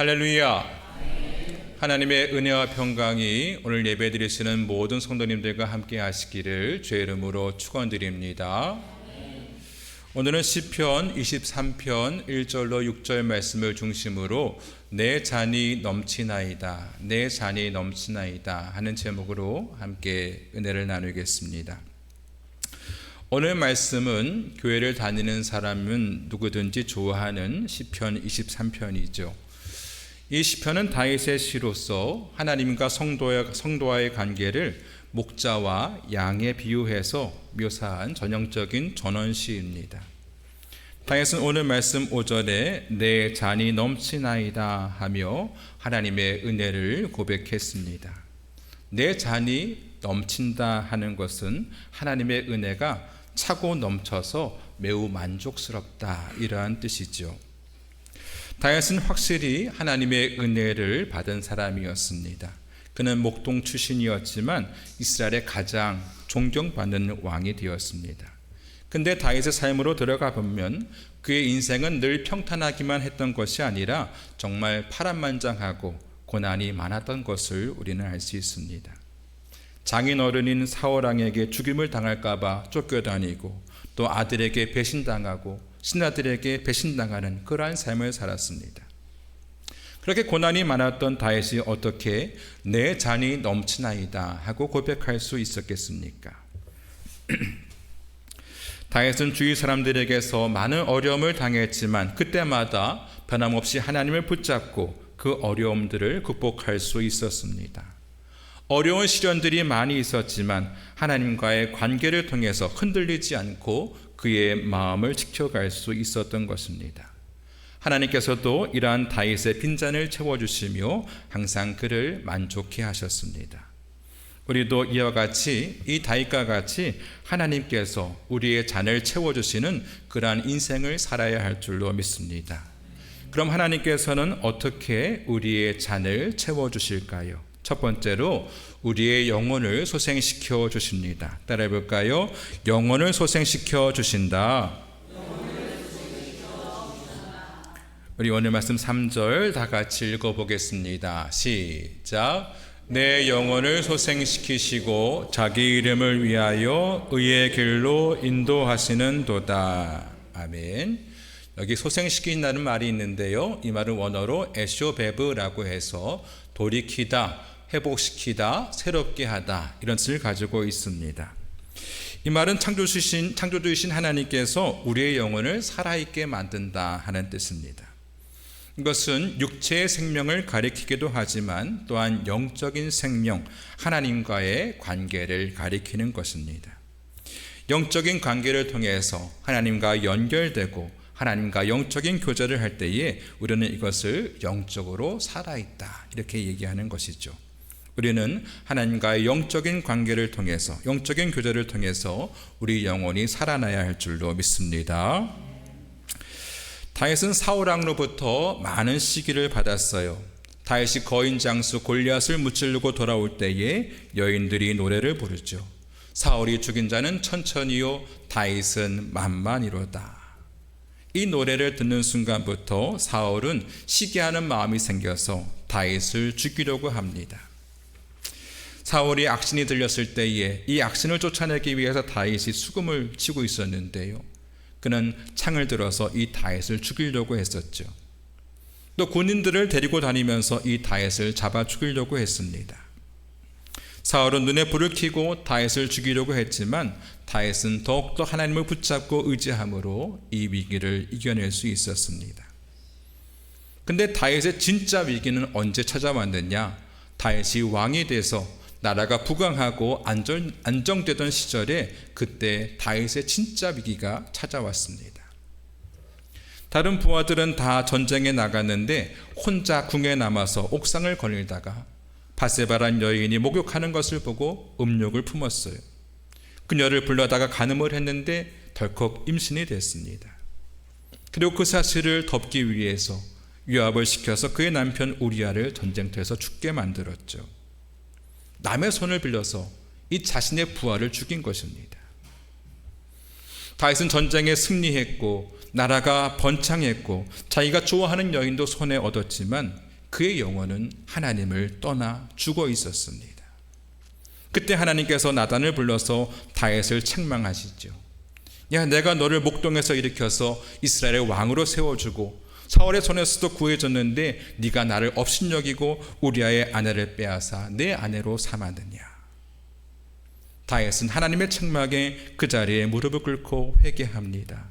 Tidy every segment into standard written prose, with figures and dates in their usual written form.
할렐루야. 하나님의 은혜와 평강이 오늘 예배드리시는 모든 성도님들과 함께 하시기를 주의 이름으로 축원드립니다. 오늘은 시편 23편 1절로 6절 말씀을 중심으로 내 잔이 넘치나이다, 내 잔이 넘치나이다 하는 제목으로 함께 은혜를 나누겠습니다. 오늘 말씀은 교회를 다니는 사람은 누구든지 좋아하는 시편 23편이죠. 이 시편은 다윗의 시로서 하나님과 성도와의 관계를 목자와 양에 비유해서 묘사한 전형적인 전원시입니다. 다윗은 오늘 말씀 5절에 내 잔이 넘치나이다 하며 하나님의 은혜를 고백했습니다. 내 잔이 넘친다 하는 것은 하나님의 은혜가 차고 넘쳐서 매우 만족스럽다, 이러한 뜻이죠. 다윗은 확실히 하나님의 은혜를 받은 사람이었습니다. 그는 목동 출신이었지만 이스라엘의 가장 존경받는 왕이 되었습니다. 근데 다윗의 삶으로 들어가 보면 그의 인생은 늘 평탄하기만 했던 것이 아니라 정말 파란만장하고 고난이 많았던 것을 우리는 알 수 있습니다. 장인 어른인 사울왕에게 죽임을 당할까봐 쫓겨다니고 또 아들에게 배신당하고 신하들에게 배신당하는 그러한 삶을 살았습니다. 그렇게 고난이 많았던 다윗이 어떻게 내 잔이 넘치나이다 하고 고백할 수 있었겠습니까? 다윗은 주위 사람들에게서 많은 어려움을 당했지만 그때마다 변함없이 하나님을 붙잡고 그 어려움들을 극복할 수 있었습니다. 어려운 시련들이 많이 있었지만 하나님과의 관계를 통해서 흔들리지 않고 그의 마음을 지켜갈 수 있었던 것입니다. 하나님께서도 이러한 다윗의 빈잔을 채워주시며 항상 그를 만족해 하셨습니다. 우리도 이와 같이 이 다윗과 같이 하나님께서 우리의 잔을 채워주시는 그러한 인생을 살아야 할 줄로 믿습니다. 그럼 하나님께서는 어떻게 우리의 잔을 채워주실까요? 첫 번째로 우리의 영혼을 소생시켜 주십니다. 따라해 볼까요? 영혼을 소생시켜 주신다. 우리 오늘 말씀 3절 다 같이 읽어보겠습니다. 시작. 내 영혼을 소생시키시고 자기 이름을 위하여 의의 길로 인도하시는 도다. 아멘. 여기 소생시킨다는 말이 있는데요, 이 말은 원어로 에쇼베브라고 해서 돌이키다, 회복시키다, 새롭게 하다, 이런 뜻을 가지고 있습니다. 이 말은 창조주이신 하나님께서 우리의 영혼을 살아있게 만든다 하는 뜻입니다. 이것은 육체의 생명을 가리키기도 하지만 또한 영적인 생명, 하나님과의 관계를 가리키는 것입니다. 영적인 관계를 통해서 하나님과 연결되고 하나님과 영적인 교제를 할 때에 우리는 이것을 영적으로 살아있다, 이렇게 얘기하는 것이죠. 우리는 하나님과의 영적인 관계를 통해서, 영적인 교제를 통해서 우리 영혼이 살아나야 할 줄로 믿습니다. 다윗은 사울왕로부터 많은 시기를 받았어요. 다윗이 거인 장수 골리앗을 무찌르고 돌아올 때에 여인들이 노래를 부르죠. 사울이 죽인 자는 천천히요, 다윗은 만만이로다. 이 노래를 듣는 순간부터 사울은 시기하는 마음이 생겨서 다윗을 죽이려고 합니다. 사울이 악신이 들렸을 때에 이 악신을 쫓아내기 위해서 다윗이 수금을 치고 있었는데요, 그는 창을 들어서 이 다윗을 죽이려고 했었죠. 또 군인들을 데리고 다니면서 이 다윗을 잡아 죽이려고 했습니다. 사울은 눈에 불을 켜고 다윗을 죽이려고 했지만 다윗은 더욱더 하나님을 붙잡고 의지함으로 이 위기를 이겨낼 수 있었습니다. 근데 다윗의 진짜 위기는 언제 찾아왔느냐? 다윗이 왕이 돼서 나라가 부강하고 안정되던 시절에 그때 다윗의 진짜 위기가 찾아왔습니다. 다른 부하들은 다 전쟁에 나갔는데 혼자 궁에 남아서 옥상을 거닐다가 밧세바란 여인이 목욕하는 것을 보고 음욕을 품었어요. 그녀를 불러다가 간음을 했는데 덜컥 임신이 됐습니다. 그리고 그 사실을 덮기 위해서 요압을 시켜서 그의 남편 우리아를 전쟁터에서 죽게 만들었죠. 남의 손을 빌려서 이 자신의 부하를 죽인 것입니다. 다윗은 전쟁에 승리했고 나라가 번창했고 자기가 좋아하는 여인도 손에 얻었지만 그의 영혼은 하나님을 떠나 죽어 있었습니다. 그때 하나님께서 나단을 불러서 다윗을 책망하시죠. 야, 내가 너를 목동에서 일으켜서 이스라엘의 왕으로 세워주고 사울의 손에서도 구해줬는데 네가 나를 업신여기고 우리아의 아내를 빼앗아 내 아내로 삼았느냐. 다윗은 하나님의 책망에 그 자리에 무릎을 꿇고 회개합니다.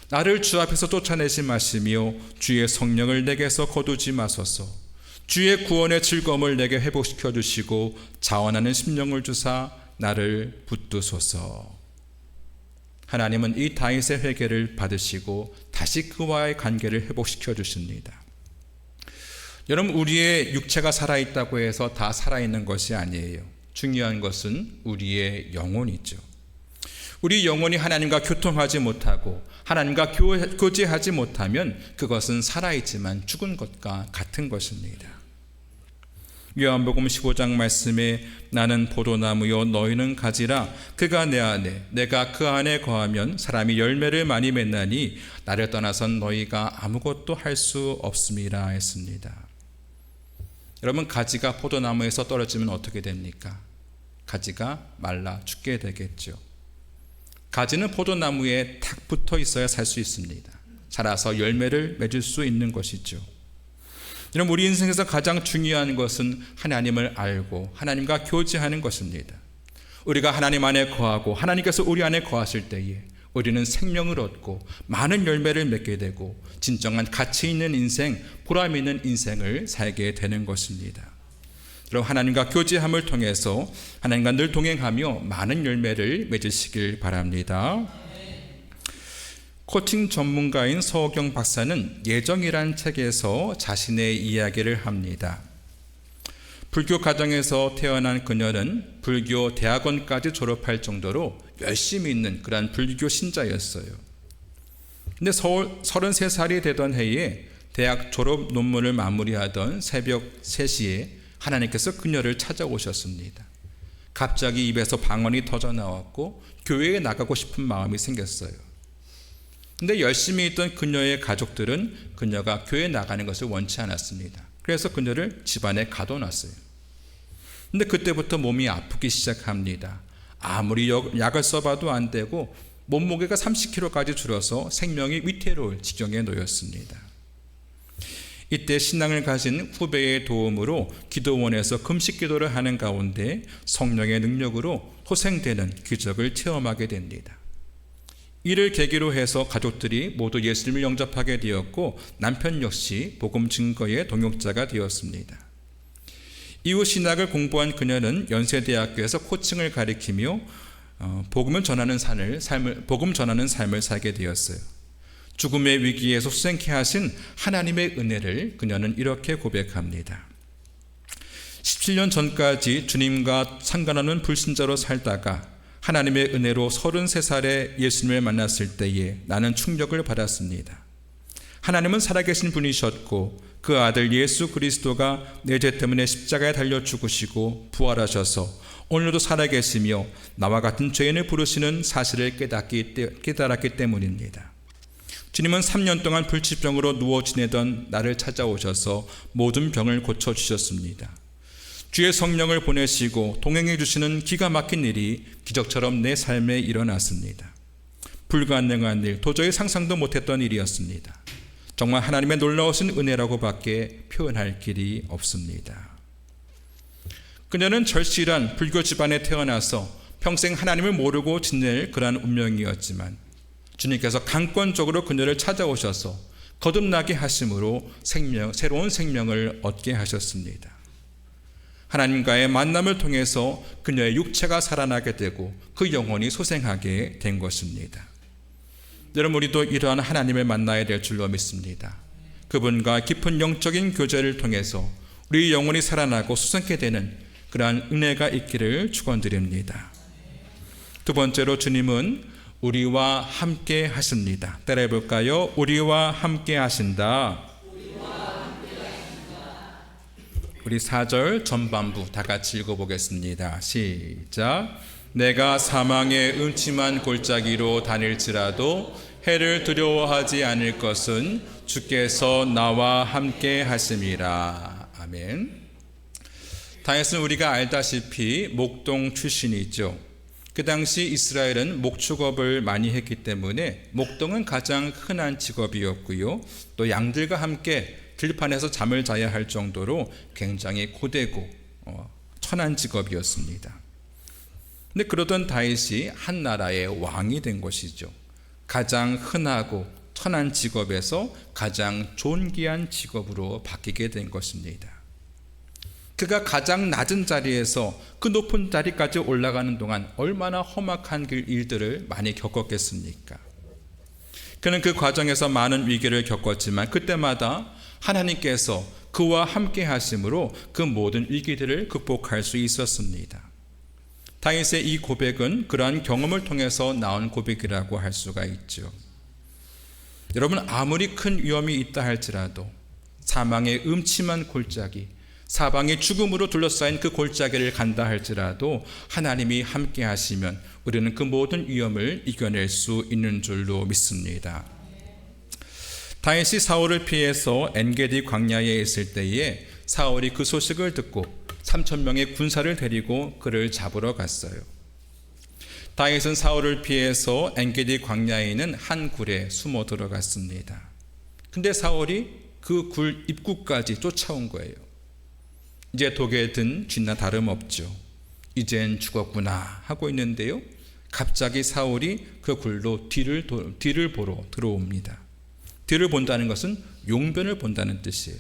나를 주 앞에서 쫓아내지 마시며 주의 성령을 내게서 거두지 마소서. 주의 구원의 즐거움을 내게 회복시켜 주시고 자원하는 심령을 주사 나를 붙드소서. 하나님은 이 다윗의 회개를 받으시고 다시 그와의 관계를 회복시켜 주십니다. 여러분, 우리의 육체가 살아있다고 해서 다 살아있는 것이 아니에요. 중요한 것은 우리의 영혼이죠. 우리 영혼이 하나님과 교통하지 못하고 하나님과 교제하지 못하면 그것은 살아있지만 죽은 것과 같은 것입니다. 요한복음 15장 말씀에 나는 포도나무요 너희는 가지라. 그가 내 안에 내가 그 안에 거하면 사람이 열매를 많이 맺나니 나를 떠나선 너희가 아무것도 할 수 없음이라 했습니다. 여러분, 가지가 포도나무에서 떨어지면 어떻게 됩니까? 가지가 말라 죽게 되겠죠. 가지는 포도나무에 탁 붙어 있어야 살 수 있습니다. 자라서 열매를 맺을 수 있는 것이죠. 여러분, 우리 인생에서 가장 중요한 것은 하나님을 알고 하나님과 교제하는 것입니다. 우리가 하나님 안에 거하고 하나님께서 우리 안에 거하실 때에 우리는 생명을 얻고 많은 열매를 맺게 되고 진정한 가치 있는 인생, 보람 있는 인생을 살게 되는 것입니다. 여러분, 하나님과 교제함을 통해서 하나님과 늘 동행하며 많은 열매를 맺으시길 바랍니다. 코칭 전문가인 서호경 박사는 예정이란 책에서 자신의 이야기를 합니다. 불교 가정에서 태어난 그녀는 불교 대학원까지 졸업할 정도로 열심히 있는 그런 불교 신자였어요. 근데 33살이 되던 해에 대학 졸업 논문을 마무리하던 새벽 3시에 하나님께서 그녀를 찾아오셨습니다. 갑자기 입에서 방언이 터져 나왔고 교회에 나가고 싶은 마음이 생겼어요. 근데 열심히 있던 그녀의 가족들은 그녀가 교회에 나가는 것을 원치 않았습니다. 그래서 그녀를 집안에 가둬놨어요. 근데 그때부터 몸이 아프기 시작합니다. 아무리 약을 써봐도 안 되고 몸무게가 30kg까지 줄어서 생명이 위태로울 지경에 놓였습니다. 이때 신앙을 가진 후배의 도움으로 기도원에서 금식 기도를 하는 가운데 성령의 능력으로 소생되는 기적을 체험하게 됩니다. 이를 계기로 해서 가족들이 모두 예수님을 영접하게 되었고 남편 역시 복음 증거의 동역자가 되었습니다. 이후 신학을 공부한 그녀는 연세대학교에서 코칭을 가리키며 복음 전하는 삶을 살게 되었어요. 죽음의 위기에서 수생케 하신 하나님의 은혜를 그녀는 이렇게 고백합니다. 17년 전까지 주님과 상관없는 불신자로 살다가 하나님의 은혜로 33살에 예수님을 만났을 때에 나는 충격을 받았습니다. 하나님은 살아계신 분이셨고 그 아들 예수 그리스도가 내 죄 때문에 십자가에 달려 죽으시고 부활하셔서 오늘도 살아계시며 나와 같은 죄인을 부르시는 사실을 깨달았기 때문입니다. 주님은 3년 동안 불치병으로 누워 지내던 나를 찾아오셔서 모든 병을 고쳐주셨습니다. 주의 성령을 보내시고 동행해 주시는 기가 막힌 일이 기적처럼 내 삶에 일어났습니다. 불가능한 일, 도저히 상상도 못했던 일이었습니다. 정말 하나님의 놀라우신 은혜라고 밖에 표현할 길이 없습니다. 그녀는 절실한 불교 집안에 태어나서 평생 하나님을 모르고 지낼 그러한 운명이었지만 주님께서 강권적으로 그녀를 찾아오셔서 거듭나게 하심으로 새로운 생명을 얻게 하셨습니다. 하나님과의 만남을 통해서 그녀의 육체가 살아나게 되고 그 영혼이 소생하게 된 것입니다. 여러분, 우리도 이러한 하나님을 만나야 될 줄로 믿습니다. 그분과 깊은 영적인 교제를 통해서 우리 영혼이 살아나고 소생케 되는 그러한 은혜가 있기를 축원드립니다. 두 번째로 주님은 우리와 함께 하십니다. 따라해 볼까요? 우리와 함께 하신다. 우리 4절 전반부 다 같이 읽어보겠습니다. 시작. 내가 사망의 음침한 골짜기로 다닐지라도 해를 두려워하지 않을 것은 주께서 나와 함께 하심이라. 아멘. 다윗은 우리가 알다시피 목동 출신이죠. 그 당시 이스라엘은 목축업을 많이 했기 때문에 목동은 가장 흔한 직업이었고요. 또 양들과 함께 들판에서 잠을 자야 할 정도로 굉장히 고되고 천한 직업이었습니다. 근데 그러던 다윗이 한 나라의 왕이 된 것이죠. 가장 흔하고 천한 직업에서 가장 존귀한 직업으로 바뀌게 된 것입니다. 그가 가장 낮은 자리에서 그 높은 자리까지 올라가는 동안 얼마나 험악한 일들을 많이 겪었겠습니까? 그는 그 과정에서 많은 위기를 겪었지만 그때마다 하나님께서 그와 함께 하심으로 그 모든 위기들을 극복할 수 있었습니다. 다윗의 이 고백은 그러한 경험을 통해서 나온 고백이라고 할 수가 있죠. 여러분, 아무리 큰 위험이 있다 할지라도 사망의 음침한 골짜기, 사방의 죽음으로 둘러싸인 그 골짜기를 간다 할지라도 하나님이 함께 하시면 우리는 그 모든 위험을 이겨낼 수 있는 줄로 믿습니다. 다윗이 사울을 피해서 엔게디 광야에 있을 때에 사울이 그 소식을 듣고 3,000명의 군사를 데리고 그를 잡으러 갔어요. 다윗은 사울을 피해서 엔게디 광야에 있는 한 굴에 숨어 들어갔습니다. 근데 사울이 그 굴 입구까지 쫓아온 거예요. 이제 독에 든 쥐나 다름없죠. 이젠 죽었구나 하고 있는데요, 갑자기 사울이 그 굴로 뒤를 보러 들어옵니다. 뒤를 본다는 것은 용변을 본다는 뜻이에요.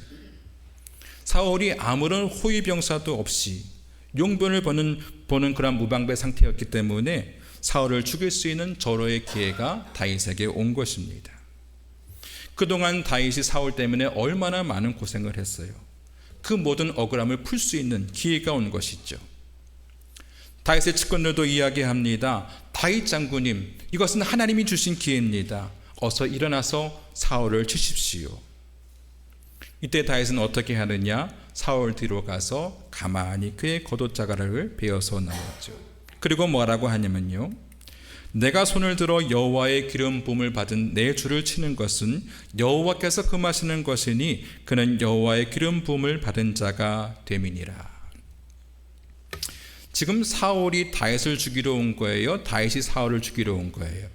사울이 아무런 호위병사도 없이 용변을 보는 그런 무방비 상태였기 때문에 사울을 죽일 수 있는 절호의 기회가 다윗에게 온 것입니다. 그동안 다윗이 사울 때문에 얼마나 많은 고생을 했어요. 그 모든 억울함을 풀 수 있는 기회가 온 것이죠. 다윗의 측근들도 이야기합니다. 다윗 장군님, 이것은 하나님이 주신 기회입니다. 어서 일어나서 사울을 치십시오. 이때 다윗은 어떻게 하느냐? 사울 뒤로 가서 가만히 그의 겉옷자갈을 베어서 나왔죠. 그리고 뭐라고 하냐면요, 내가 손을 들어 여호와의 기름 부음을 받은 내 주를 치는 것은 여호와께서 금하시는 것이니 그는 여호와의 기름 부음을 받은 자가 됨이니라. 지금 사울이 다윗을 죽이러 온 거예요? 다윗이 사울을 죽이러 온 거예요?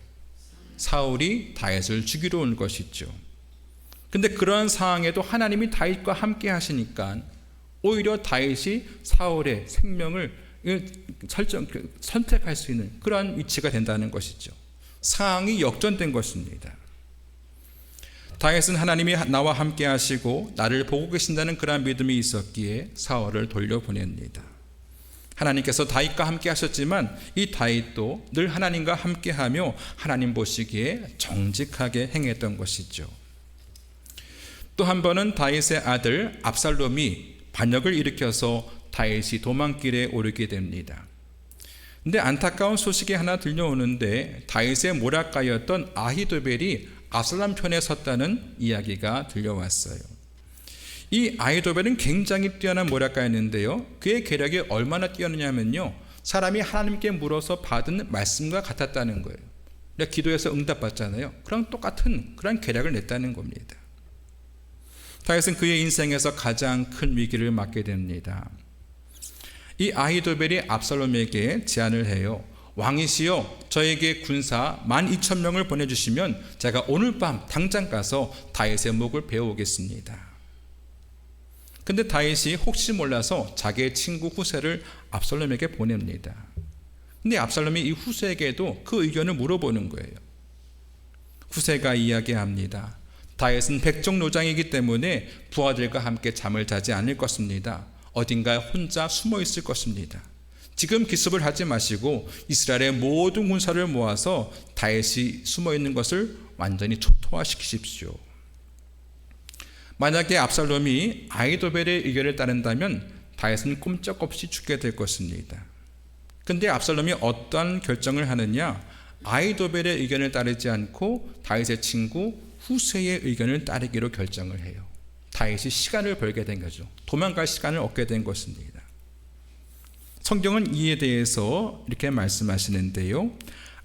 사울이 다윗을 죽이러 온 것이죠. 근데 그러한 상황에도 하나님이 다윗과 함께 하시니까 오히려 다윗이 사울의 생명을 선택할 수 있는 그러한 위치가 된다는 것이죠. 상황이 역전된 것입니다. 다윗은 하나님이 나와 함께 하시고 나를 보고 계신다는 그러한 믿음이 있었기에 사울을 돌려보냅니다. 하나님께서 다윗과 함께 하셨지만 이 다윗도 늘 하나님과 함께하며 하나님 보시기에 정직하게 행했던 것이죠. 또 한 번은 다윗의 아들 압살롬이 반역을 일으켜서 다윗이 도망길에 오르게 됩니다. 근데 안타까운 소식이 하나 들려오는데 다윗의 모략가였던 아히도벨이 압살롬 편에 섰다는 이야기가 들려왔어요. 이 아히도벨은 굉장히 뛰어난 모략가였는데요, 그의 계략이 얼마나 뛰어나냐면요, 사람이 하나님께 물어서 받은 말씀과 같았다는 거예요. 그러니까 기도해서 응답받잖아요. 그런 똑같은 그런 계략을 냈다는 겁니다. 다윗은 그의 인생에서 가장 큰 위기를 맞게 됩니다. 이 아히도벨이 압살롬에게 제안을 해요. 왕이시여, 저에게 군사 12,000명을 보내주시면 제가 오늘 밤 당장 가서 다윗의 목을 베어오겠습니다. 근데 다윗이 혹시 몰라서 자기의 친구 후세를 압살롬에게 보냅니다. 근데 압살롬이 이 후세에게도 그 의견을 물어보는 거예요. 후세가 이야기합니다. 다윗은 백정노장이기 때문에 부하들과 함께 잠을 자지 않을 것입니다. 어딘가에 혼자 숨어 있을 것입니다. 지금 기습을 하지 마시고 이스라엘의 모든 군사를 모아서 다윗이 숨어 있는 것을 완전히 초토화시키십시오. 만약에 압살롬이 아히도벨의 의견을 따른다면 다윗은 꼼짝없이 죽게 될 것입니다. 근데 압살롬이 어떤 결정을 하느냐? 아히도벨의 의견을 따르지 않고 다윗의 친구 후세의 의견을 따르기로 결정을 해요. 다윗이 시간을 벌게 된 거죠. 도망갈 시간을 얻게 된 것입니다. 성경은 이에 대해서 이렇게 말씀하시는데요,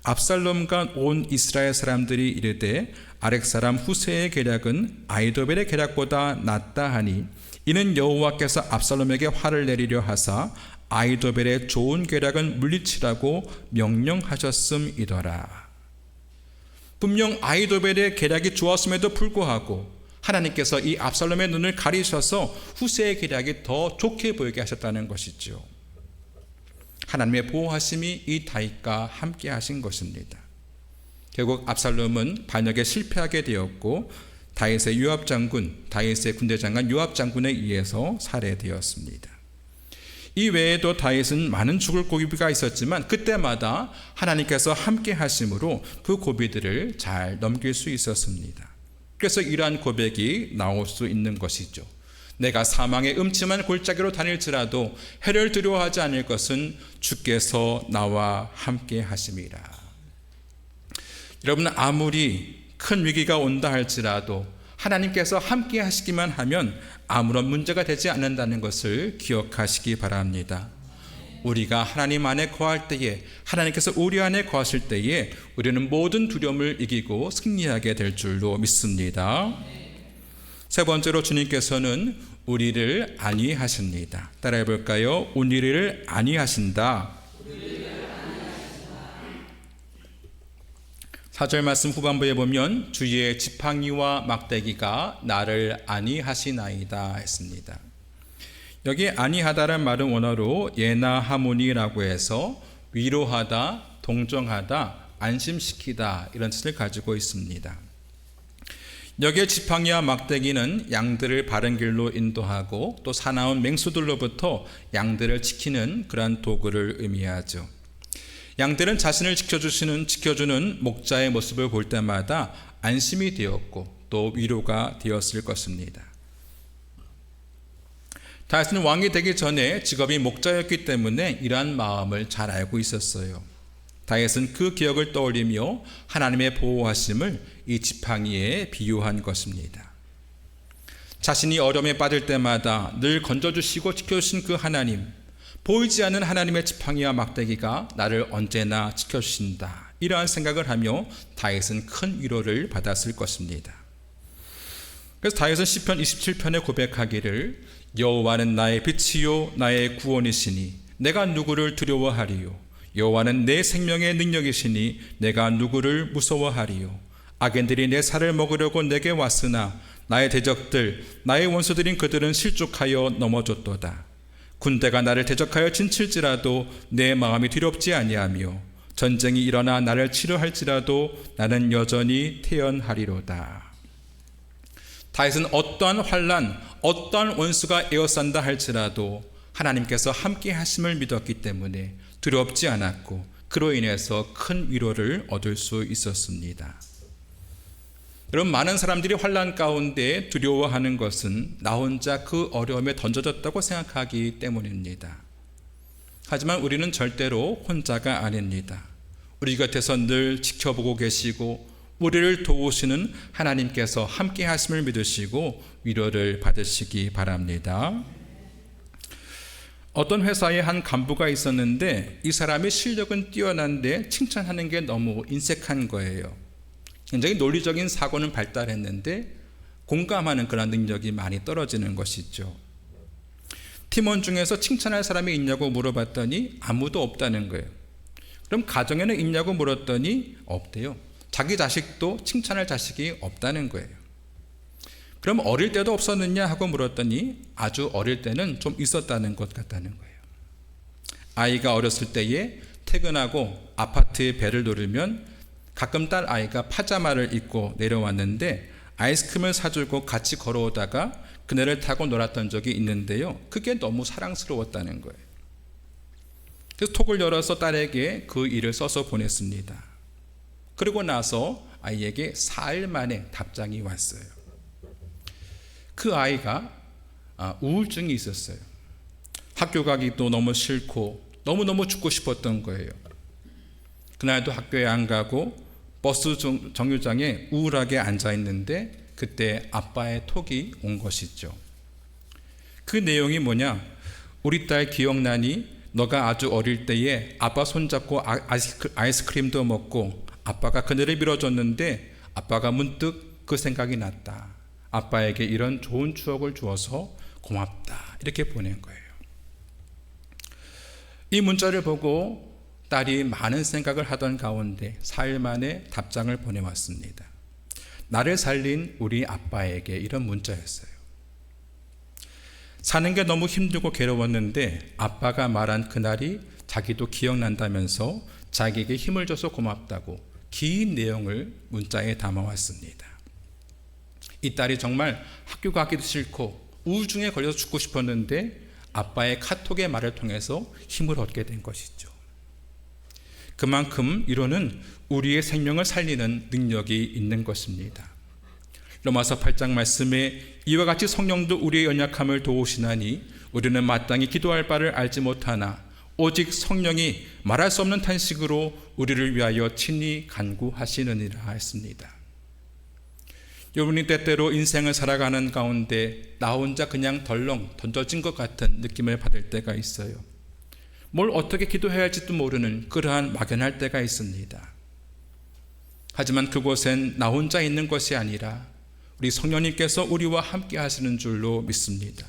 압살롬과 온 이스라엘 사람들이 이르되 아렉 사람 후세의 계략은 아히도벨의 계략보다 낫다 하니 이는 여호와께서 압살롬에게 화를 내리려 하사 아히도벨의 좋은 계략은 물리치라고 명령하셨음이더라. 분명 아히도벨의 계략이 좋았음에도 불구하고 하나님께서 이 압살롬의 눈을 가리셔서 후세의 계략이 더 좋게 보이게 하셨다는 것이죠. 하나님의 보호하심이 이 다윗과 함께 하신 것입니다. 결국 압살롬은 반역에 실패하게 되었고 다윗의 요압장군, 다윗의 군대장관 요압장군에 의해서 살해되었습니다. 이 외에도 다윗은 많은 죽을 고비가 있었지만 그때마다 하나님께서 함께 하심으로 그 고비들을 잘 넘길 수 있었습니다. 그래서 이러한 고백이 나올 수 있는 것이죠. 내가 사망의 음침한 골짜기로 다닐지라도 해를 두려워하지 않을 것은 주께서 나와 함께 하심이라. 여러분, 아무리 큰 위기가 온다 할지라도 하나님께서 함께 하시기만 하면 아무런 문제가 되지 않는다는 것을 기억하시기 바랍니다. 우리가 하나님 안에 거할 때에, 하나님께서 우리 안에 거하실 때에 우리는 모든 두려움을 이기고 승리하게 될 줄로 믿습니다. 세 번째로 주님께서는 우리를 안위하십니다. 따라해 볼까요? 우리를 안위하신다. 4절 말씀 후반부에 보면 주의 지팡이와 막대기가 나를 안위하시나이다 했습니다. 여기 안위하다란 말은 원어로 예나 하모니라고 해서 위로하다, 동정하다, 안심시키다 이런 뜻을 가지고 있습니다. 여기에 지팡이와 막대기는 양들을 바른 길로 인도하고 또 사나운 맹수들로부터 양들을 지키는 그러한 도구를 의미하죠. 양들은 자신을 지켜주는 목자의 모습을 볼 때마다 안심이 되었고 또 위로가 되었을 것입니다. 다윗은 왕이 되기 전에 직업이 목자였기 때문에 이러한 마음을 잘 알고 있었어요. 다윗은 그 기억을 떠올리며 하나님의 보호하심을 이 지팡이에 비유한 것입니다. 자신이 어려움에 빠질 때마다 늘 건져주시고 지켜주신 그 하나님, 보이지 않는 하나님의 지팡이와 막대기가 나를 언제나 지켜주신다, 이러한 생각을 하며 다윗은 큰 위로를 받았을 것입니다. 그래서 다윗은 시편 27편에 고백하기를 여호와는 나의 빛이요 나의 구원이시니 내가 누구를 두려워하리요. 여호와는 내 생명의 능력이시니 내가 누구를 무서워하리요. 악인들이 내 살을 먹으려고 내게 왔으나 나의 대적들 나의 원수들인 그들은 실족하여 넘어졌도다. 군대가 나를 대적하여 진칠지라도 내 마음이 두렵지 아니하며 전쟁이 일어나 나를 치료할지라도 나는 여전히 태연하리로다. 다윗은 어떠한 환난, 어떠한 원수가 에워싼다 할지라도 하나님께서 함께 하심을 믿었기 때문에 두렵지 않았고 그로 인해서 큰 위로를 얻을 수 있었습니다. 여러분, 많은 사람들이 환난 가운데 두려워하는 것은 나 혼자 그 어려움에 던져졌다고 생각하기 때문입니다. 하지만 우리는 절대로 혼자가 아닙니다. 우리 곁에서 늘 지켜보고 계시고 우리를 도우시는 하나님께서 함께 하심을 믿으시고 위로를 받으시기 바랍니다. 어떤 회사에 한 간부가 있었는데 이 사람의 실력은 뛰어난데 칭찬하는 게 너무 인색한 거예요. 굉장히 논리적인 사고는 발달했는데 공감하는 그런 능력이 많이 떨어지는 것이죠. 팀원 중에서 칭찬할 사람이 있냐고 물어봤더니 아무도 없다는 거예요. 그럼 가정에는 있냐고 물었더니 없대요. 자기 자식도 칭찬할 자식이 없다는 거예요. 그럼 어릴 때도 없었느냐 하고 물었더니 아주 어릴 때는 좀 있었다는 것 같다는 거예요. 아이가 어렸을 때에 퇴근하고 아파트의 벨을 누르면 가끔 딸 아이가 파자마를 입고 내려왔는데 아이스크림을 사주고 같이 걸어오다가 그네를 타고 놀았던 적이 있는데요. 그게 너무 사랑스러웠다는 거예요. 그래서 톡을 열어서 딸에게 그 일을 써서 보냈습니다. 그리고 나서 아이에게 4일 만에 답장이 왔어요. 그 아이가 우울증이 있었어요. 학교 가기도 너무 싫고 너무너무 죽고 싶었던 거예요. 그날도 학교에 안 가고 버스 정류장에 우울하게 앉아 있는데 그때 아빠의 톡이 온 것이죠. 그 내용이 뭐냐? 우리 딸 기억나니? 너가 아주 어릴 때에 아빠 손잡고 아이스크림도 먹고 아빠가 그늘을 밀어줬는데 아빠가 문득 그 생각이 났다. 아빠에게 이런 좋은 추억을 주어서 고맙다. 이렇게 보낸 거예요. 이 문자를 보고 딸이 많은 생각을 하던 가운데 4일 만에 답장을 보내왔습니다. 나를 살린 우리 아빠에게 이런 문자였어요. 사는 게 너무 힘들고 괴로웠는데 아빠가 말한 그날이 자기도 기억난다면서 자기에게 힘을 줘서 고맙다고 긴 내용을 문자에 담아왔습니다. 이 딸이 정말 학교 가기도 싫고 우울증에 걸려서 죽고 싶었는데 아빠의 카톡의 말을 통해서 힘을 얻게 된 것이죠. 그만큼 위로는 우리의 생명을 살리는 능력이 있는 것입니다. 로마서 8장 말씀에 이와 같이 성령도 우리의 연약함을 도우시나니 우리는 마땅히 기도할 바를 알지 못하나 오직 성령이 말할 수 없는 탄식으로 우리를 위하여 친히 간구하시느니라 했습니다. 여러분이 때때로 인생을 살아가는 가운데 나 혼자 그냥 덜렁 던져진 것 같은 느낌을 받을 때가 있어요. 뭘 어떻게 기도해야 할지도 모르는 그러한 막연할 때가 있습니다. 하지만 그곳엔 나 혼자 있는 것이 아니라 우리 성령님께서 우리와 함께 하시는 줄로 믿습니다.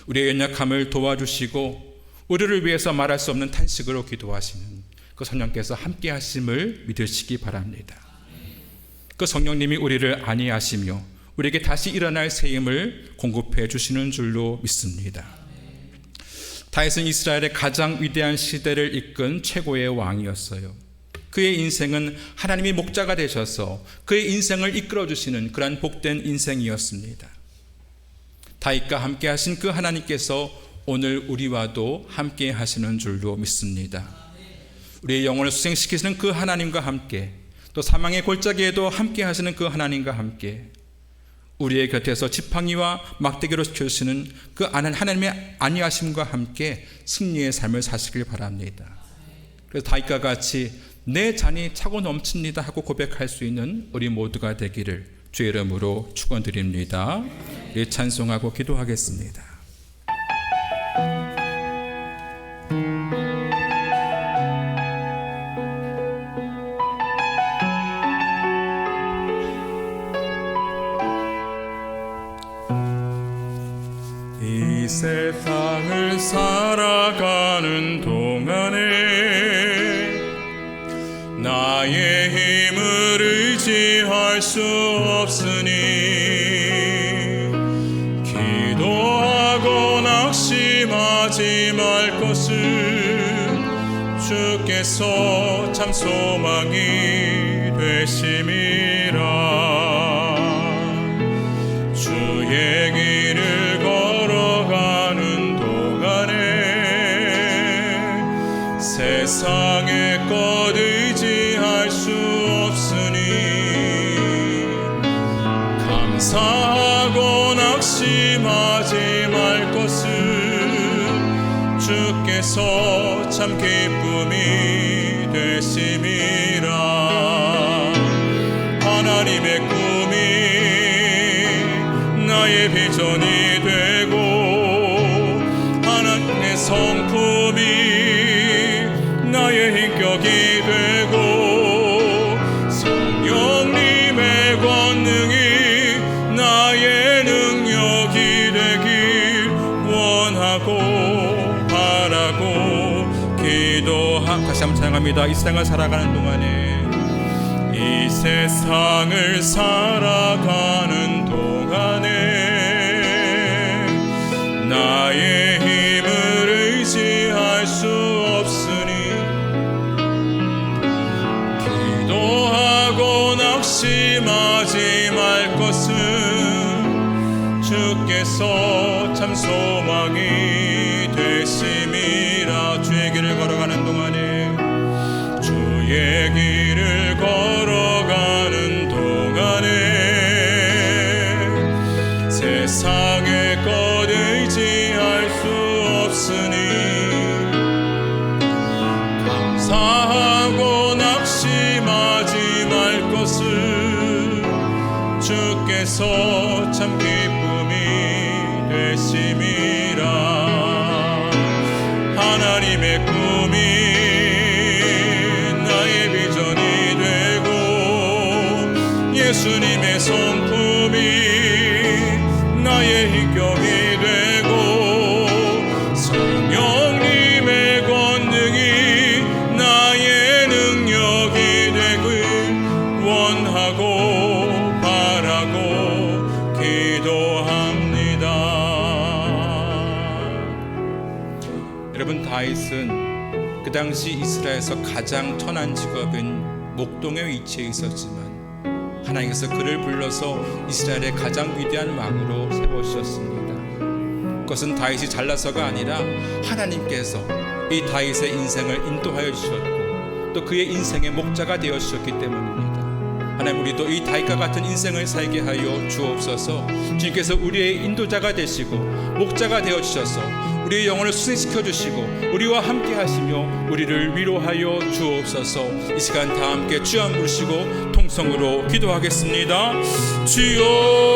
우리의 연약함을 도와주시고 우리를 위해서 말할 수 없는 탄식으로 기도하시는 그 성령께서 함께 하심을 믿으시기 바랍니다. 그 성령님이 우리를 안위하시며 우리에게 다시 일어날 새 힘을 공급해 주시는 줄로 믿습니다. 다윗은 이스라엘의 가장 위대한 시대를 이끈 최고의 왕이었어요. 그의 인생은 하나님이 목자가 되셔서 그의 인생을 이끌어 주시는 그러한 복된 인생이었습니다. 다윗과 함께 하신 그 하나님께서 오늘 우리와도 함께 하시는 줄로 믿습니다. 우리의 영혼을 수생시키시는 그 하나님과 함께 또 사망의 골짜기에도 함께 하시는 그 하나님과 함께 우리의 곁에서 지팡이와 막대기로 지켜주시는 그 하나님의 안위하심과 함께 승리의 삶을 사시길 바랍니다. 그래서 다윗과 같이 내 잔이 차고 넘칩니다 하고 고백할 수 있는 우리 모두가 되기를 주의 이름으로 축원드립니다. 예, 찬송하고 기도하겠습니다. 이 세상을 살아가는 동안에 나의 힘을 의지할 수 없으니 기도하고 낙심하지 말 것은 주께서 참 소망이 되심이라. 주의 길을 걸어가는 동안에 세상의 것 의지할 수 없으니 감사하고 낙심하지 말 것은 주께서 참 기쁨이 되심이라. 하나님의 꿈이 나의 비전이 되고 하나님의 성품이 나의 인격이 되고 성령님의 권능이 나의 능력이 되길 원하고 바라고 다시 한번 찬양합니다. 이 세상을 살아가는 동안에 이 세상을 살아가는 동안에 나의 힘을 의지할 수 없으니 기도하고 낙심하지 말 것은 주께서 참 소망이 되심이라. 주의 길을 걸어가는 동안에 주의 길을 걸어가는 동안에 세상의 것 의지할 수 없으니 감사하고 낙심하지 말 것은 주께서 참 기쁨이 되심이라. 하나님 예수님의 성품이 나의 인격이 되고 성령님의 권능이 나의 능력이 되길 원하고 바라고 기도합니다. 여러분, 다윗은 그 당시 이스라엘에서 가장 천한 직업인 목동에 위치해 있었지만 하나님께서 그를 불러서 이스라엘의 가장 위대한 왕으로 세우셨습니다. 그것은 다윗이 잘나서가 아니라 하나님께서 이 다윗의 인생을 인도하여 주셨고 또 그의 인생의 목자가 되어 주셨기 때문입니다. 하나님, 우리도 이 다윗과 같은 인생을 살게 하여 주옵소서. 주님께서 우리의 인도자가 되시고 목자가 되어 주셔서 우리의 영혼을 수생시켜 주시고 우리와 함께 하시며 우리를 위로하여 주옵소서. 이 시간 다 함께 주여 부르시고 통성으로 기도하겠습니다. 주여